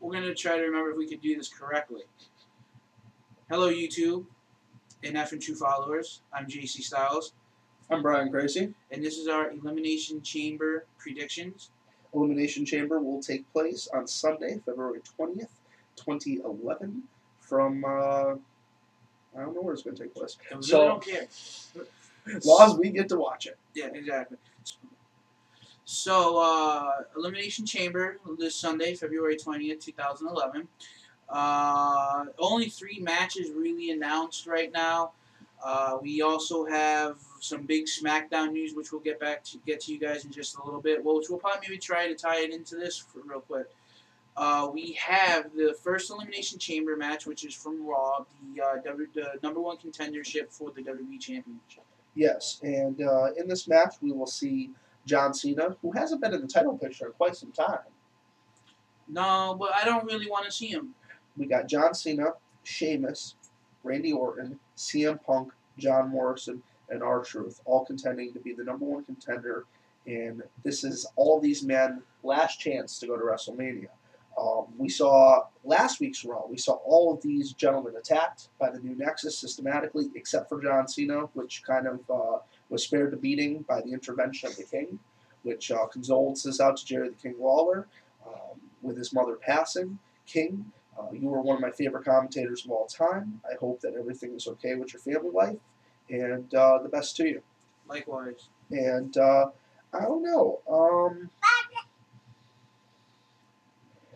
we're going to try to remember if we could do this correctly. Hello, YouTube and F and True followers. I'm JC Styles. I'm Brian Gracie. And this is our Elimination Chamber predictions. Elimination Chamber will take place on Sunday, February 20th, 2011, from, I don't know where it's going to take place. I really don't care. As long as we get to watch it. Yeah, exactly. So, Elimination Chamber this Sunday, February 20th, 2011. Only 3 matches really announced right now. We also have some big SmackDown news, which we'll get to you guys in just a little bit. Which we'll probably maybe try to tie it into this real quick. We have the first Elimination Chamber match, which is from Raw, the number 1 contendership for the WWE Championship. Yes, and in this match we will see John Cena, who hasn't been in the title picture in quite some time. No, but I don't really want to see him. We got John Cena, Sheamus, Randy Orton, CM Punk, John Morrison, and R-Truth, all contending to be the number 1 contender. And this is all these men last chance to go to WrestleMania. We saw last week's Raw, we saw all of these gentlemen attacked by the new Nexus systematically, except for John Cena, which kind of was spared the beating by the intervention of the King, which condolences out to Jerry the King Lawler with his mother passing. King, you were one of my favorite commentators of all time. I hope that everything is okay with your family life, and the best to you. Likewise. And I don't know.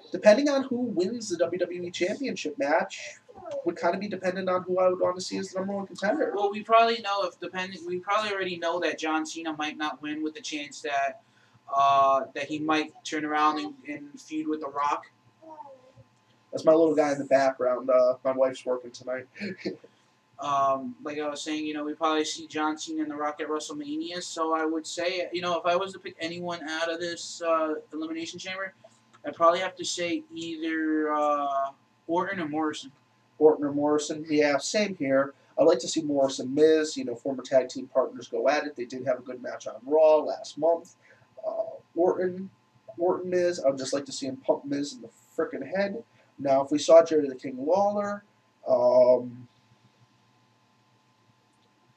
Depending on who wins the WWE Championship match, would kind of be dependent on who I would want to see as the number 1 contender. Well, we probably know we probably already know that John Cena might not win, with the chance that that he might turn around and feud with The Rock. That's my little guy in the background. My wife's working tonight. Like I was saying, we probably see John Cena and The Rock at WrestleMania. So I would say, if I was to pick anyone out of this Elimination Chamber, I'd probably have to say either Orton or Morrison. Orton or Morrison, yeah, same here. I'd like to see Morrison Miz, former tag team partners go at it. They did have a good match on Raw last month. Orton Miz, I'd just like to see him pump Miz in the frickin' head. Now, if we saw Jerry the King Lawler,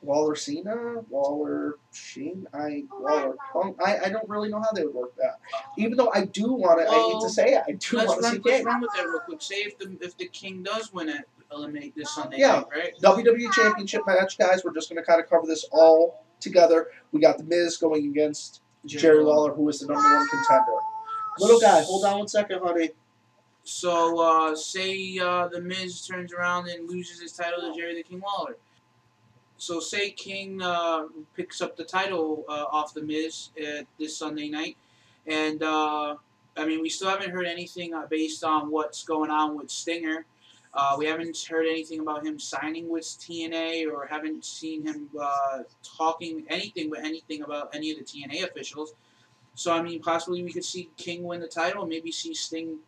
Lawler Cena, Lawler Sheen, Lawler Punk, I don't really know how they would work that. Even though I do want to, I hate to say it, I do want to see King. Let's run with that real quick. Say if the King does win it, eliminate this Sunday night, right? WWE Championship match, guys. We're just going to kind of cover this all together. We got The Miz going against Jerry Lawler, who is the number 1 contender. Little guy, hold on 1 second, honey. So, say The Miz turns around and loses his title to Jerry the King Lawler. So, say King picks up the title off The Miz this Sunday night. And, we still haven't heard anything based on what's going on with Stinger. We haven't heard anything about him signing with TNA, or haven't seen him talking anything about any of the TNA officials. So, possibly we could see King win the title, maybe see Sting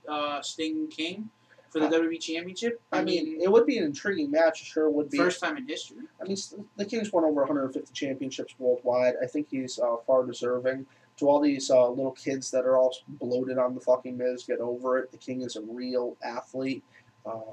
King for the WWE Championship. It would be an intriguing match. Sure would be. First time in history. The King's won over 150 championships worldwide. I think he's far deserving. To all these little kids that are all bloated on the fucking Miz, get over it. The King is a real athlete.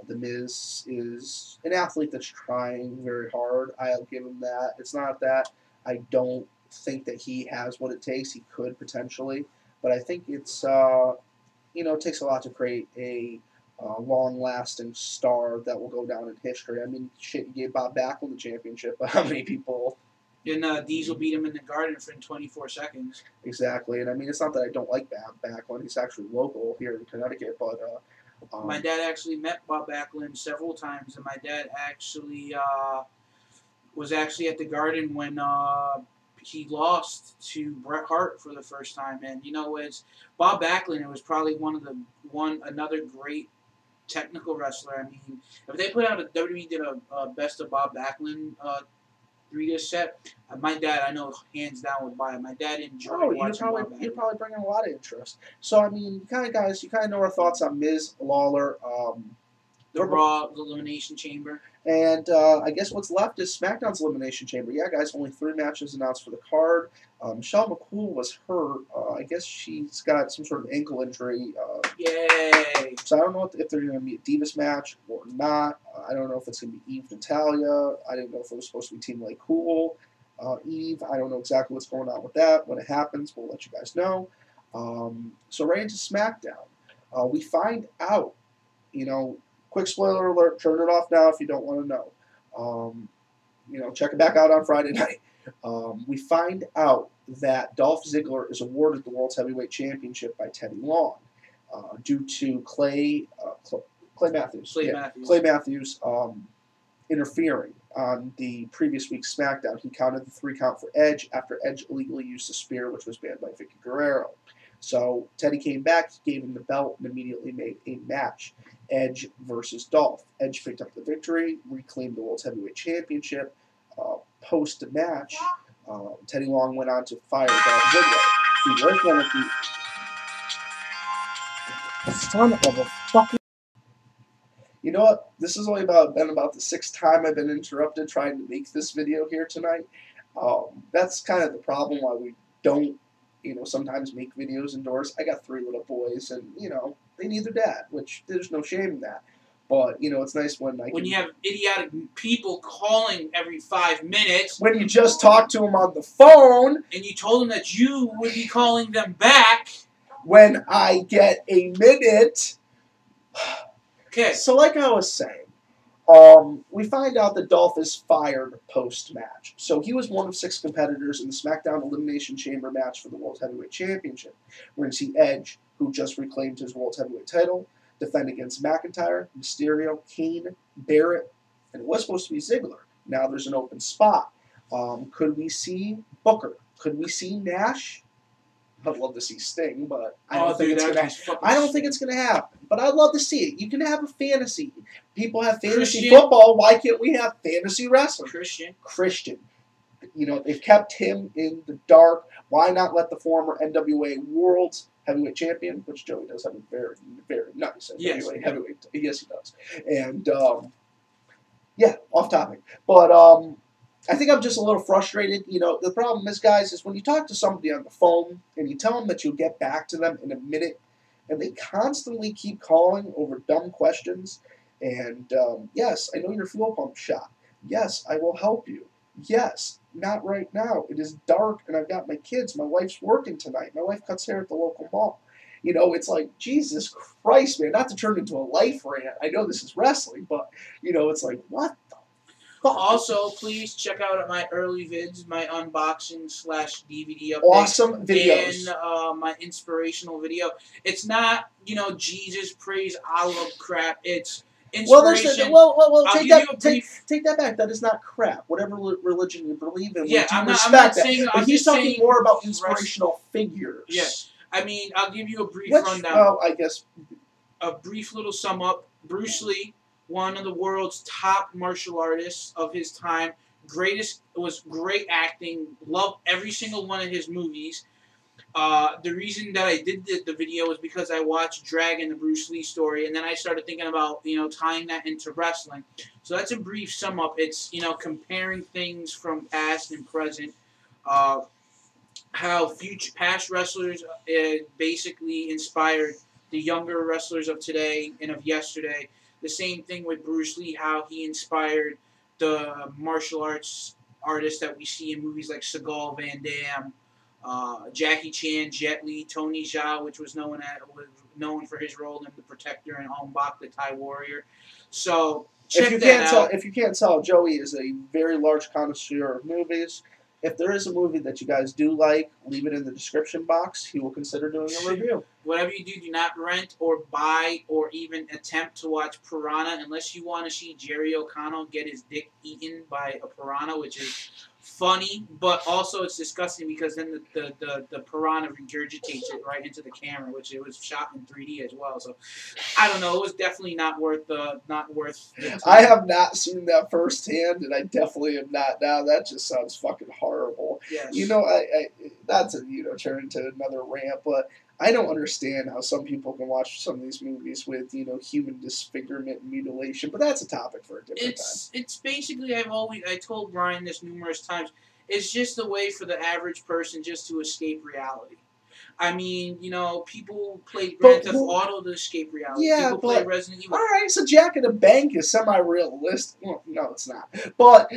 The Miz is an athlete that's trying very hard. I'll give him that. It's not that I don't think that he has what it takes. He could potentially, but I think it's it takes a lot to create a long-lasting star that will go down in history. Shit, you gave Bob Backlund the championship, but how many people? And Diesel beat him in the Garden for 24 seconds. Exactly, and it's not that I don't like Bob Backlund. He's actually local here in Connecticut, but my dad actually met Bob Backlund several times, and my dad actually was actually at the Garden when he lost to Bret Hart for the first time. And it's Bob Backlund. It was probably another great technical wrestler. If they put out WWE did a best of Bob Backlund 3-disc set, my dad, I know, hands down would buy it. My dad enjoyed watching Bob Backlund. You'd probably bring in a lot of interest. So you kind of know our thoughts on Miz, Lawler, the Raw Elimination Chamber. And I guess what's left is SmackDown's Elimination Chamber. Yeah, guys, only 3 matches announced for the card. Michelle McCool was hurt. I guess she's got some sort of ankle injury. Yay! So I don't know if they're going to be a Divas match or not. I don't know if it's going to be Eve Natalia. I didn't know if it was supposed to be Team Lay Cool. Eve, I don't know exactly what's going on with that. When it happens, we'll let you guys know. So right into SmackDown. We find out, quick spoiler alert, turn it off now if you don't want to know. Check it back out on Friday night. We find out that Dolph Ziggler is awarded the World's Heavyweight Championship by Teddy Long due to Clay Matthews. Clay Matthews interfering on the previous week's SmackDown. He counted the 3 count for Edge after Edge illegally used a spear, which was banned by Vicky Guerrero. So Teddy came back, he gave him the belt, and immediately made a match. Edge versus Dolph. Edge picked up the victory, reclaimed the World's Heavyweight Championship. Post-match, Teddy Long went on to fire Dolph Ziggler. He was one of the son of a fucking... You know what? This has only been about the 6th time I've been interrupted trying to make this video here tonight. That's kind of the problem why we don't, sometimes make videos indoors. I got 3 little boys, and, they need their dad, which there's no shame in that. But, it's nice when I can... When you have idiotic people calling every 5 minutes... When you just talk to them on the phone... And you told them that you would be calling them back... When I get a minute... Okay. So like I was saying, we find out that Dolph is fired post-match. So he was one of 6 competitors in the SmackDown Elimination Chamber match for the World Heavyweight Championship. We're going to see Edge, who just reclaimed his World Heavyweight title, defend against McIntyre, Mysterio, Kane, Barrett, and it was supposed to be Ziggler. Now there's an open spot. Could we see Booker? Could we see Nash? I'd love to see Sting, but I don't think it's going to happen. But I'd love to see it. You can have a fantasy. People have fantasy football. Why can't we have fantasy wrestling? Christian. They've kept him in the dark. Why not let the former NWA World Heavyweight Champion, which Joey does have a very, very nice NWA Heavyweight. Yes, he does. And, off topic. But, I think I'm just a little frustrated. The problem is, guys, is when you talk to somebody on the phone and you tell them that you'll get back to them in a minute, and they constantly keep calling over dumb questions. And, yes, I know your fuel pump shot. Yes, I will help you. Yes, not right now. It is dark, and I've got my kids. My wife's working tonight. My wife cuts hair at the local mall. It's like, Jesus Christ, man, not to turn into a life rant. I know this is wrestling, but, it's like, what the fuck? Also, please check out my early vids, my unboxing / DVD update. Awesome videos. And my inspirational video. It's not, Jesus praise Allah crap. It's inspiration. Take that back. That is not crap. Whatever religion you believe in, yeah, I'm not saying that. But he's talking more about inspirational figures. Yeah. I mean, I'll give you a brief rundown. Well, I guess. A brief little sum up. Bruce Lee, one of the world's top martial artists of his time. Was great acting. Loved every single one of his movies. The reason that I did the video was because I watched Dragon, the Bruce Lee story, and then I started thinking about, tying that into wrestling. So that's a brief sum up. It's, comparing things from past and present. How past wrestlers basically inspired the younger wrestlers of today and of yesterday. The same thing with Bruce Lee, how he inspired the martial arts artists that we see in movies like Seagal, Van Damme, Jackie Chan, Jet Li, Tony Jaa, which was known for his role in The Protector and Ong Bak, the Thai warrior. So check that out. If you can't tell, Joey is a very large connoisseur of movies. If there is a movie that you guys do like, leave it in the description box. He will consider doing a review. Whatever you do not rent or buy or even attempt to watch Piranha unless you want to see Jerry O'Connell get his dick eaten by a piranha, which is funny, but also it's disgusting because then the piranha regurgitates it right into the camera, which it was shot in 3D as well. So I don't know. It was definitely not worth the time. I have not seen that firsthand, and I definitely am not now. That just sounds fucking horrible. Yes. I not to turn into another rant, but I don't understand how some people can watch some of these movies with, human disfigurement and mutilation, but that's a topic for a different time. It's basically, I told Brian this numerous times, it's just a way for the average person just to escape reality. I mean, you know, people play But Grand Theft Auto to escape reality. yeah, People play but Resident Evil. all right, so Jack in the Bank is semi-realistic. Well, no, it's not. But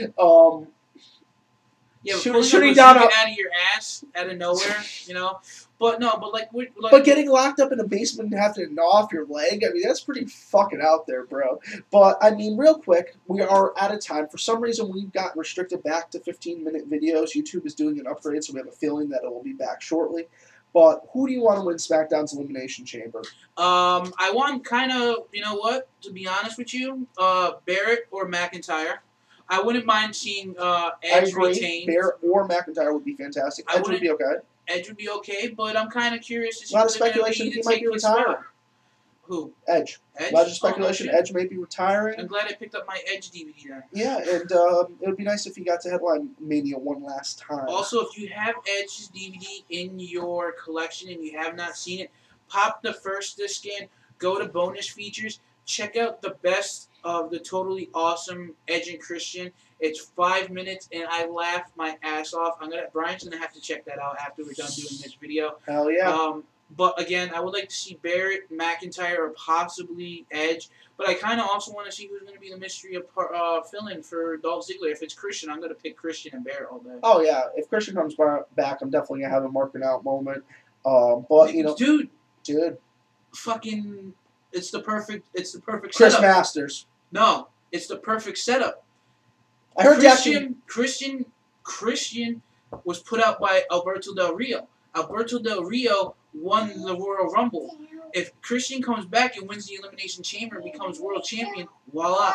Yeah, shooting down it out of your ass, out of nowhere, you know. But no, but like, but getting locked up in a basement and having to gnaw off your leg, I mean, that's pretty fucking out there, bro. But, I mean, real quick, we are out of time. For some reason, we've got restricted back to 15-minute videos. YouTube is doing an upgrade, so we have a feeling that it will be back shortly. But who do you want to win SmackDown's Elimination Chamber? I want kind of, you know what, to be honest with you, Barrett or McIntyre. I wouldn't mind seeing Edge retain. Barrett or McIntyre would be fantastic. Edge would be okay. Edge would be okay, but I'm kind of curious to see. A lot of speculation he might be retiring. Who? Edge. A lot of speculation Edge may be retiring. I'm glad I picked up my Edge DVD then. Yeah, and it would be nice if he got to headline Mania one last time. Also, if you have Edge's DVD in your collection and you have not seen it, pop the first disc in, go to bonus features, check out the best of the totally awesome Edge and Christian. It's 5 minutes, and I laughed my ass off. Brian's gonna have to check that out after we're done doing this video. Hell yeah. But again, I would like to see Barrett, McIntyre, or possibly Edge. But I kind of also want to see who's going to be the mystery of fill-in for Dolph Ziggler. If it's Christian, I'm going to pick Christian and Barrett all day. Oh yeah, if Christian comes back, I'm definitely gonna have a marking out moment. But you know, dude, fucking, it's the perfect Chris setup. Masters. No, it's the perfect setup. I heard Christian was put out by Alberto Del Rio. Alberto Del Rio won the Royal Rumble. If Christian comes back and wins the Elimination Chamber and becomes world champion, voila!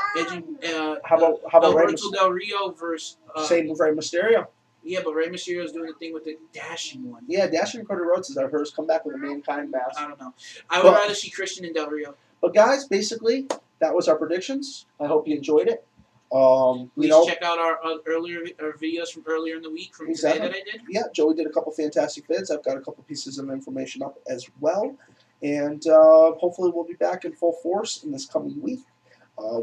How about Alberto Del Rio versus same with Rey Mysterio? Yeah, but Rey Mysterio is doing the thing with the dashing one. Yeah, dashing Cody Rhodes has heard come back with a Mankind mask. I don't know. I would rather see Christian and Del Rio. But guys, basically, that was our predictions. I hope you enjoyed it. Please check out our videos from earlier in the week from today that I did. Yeah, Joey did a couple fantastic vids. I've got a couple pieces of information up as well. And hopefully we'll be back in full force in this coming week.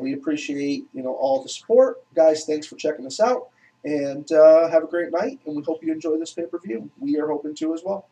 We appreciate all the support. Guys, thanks for checking us out. And have a great night. And we hope you enjoy this pay-per-view. We are hoping to as well.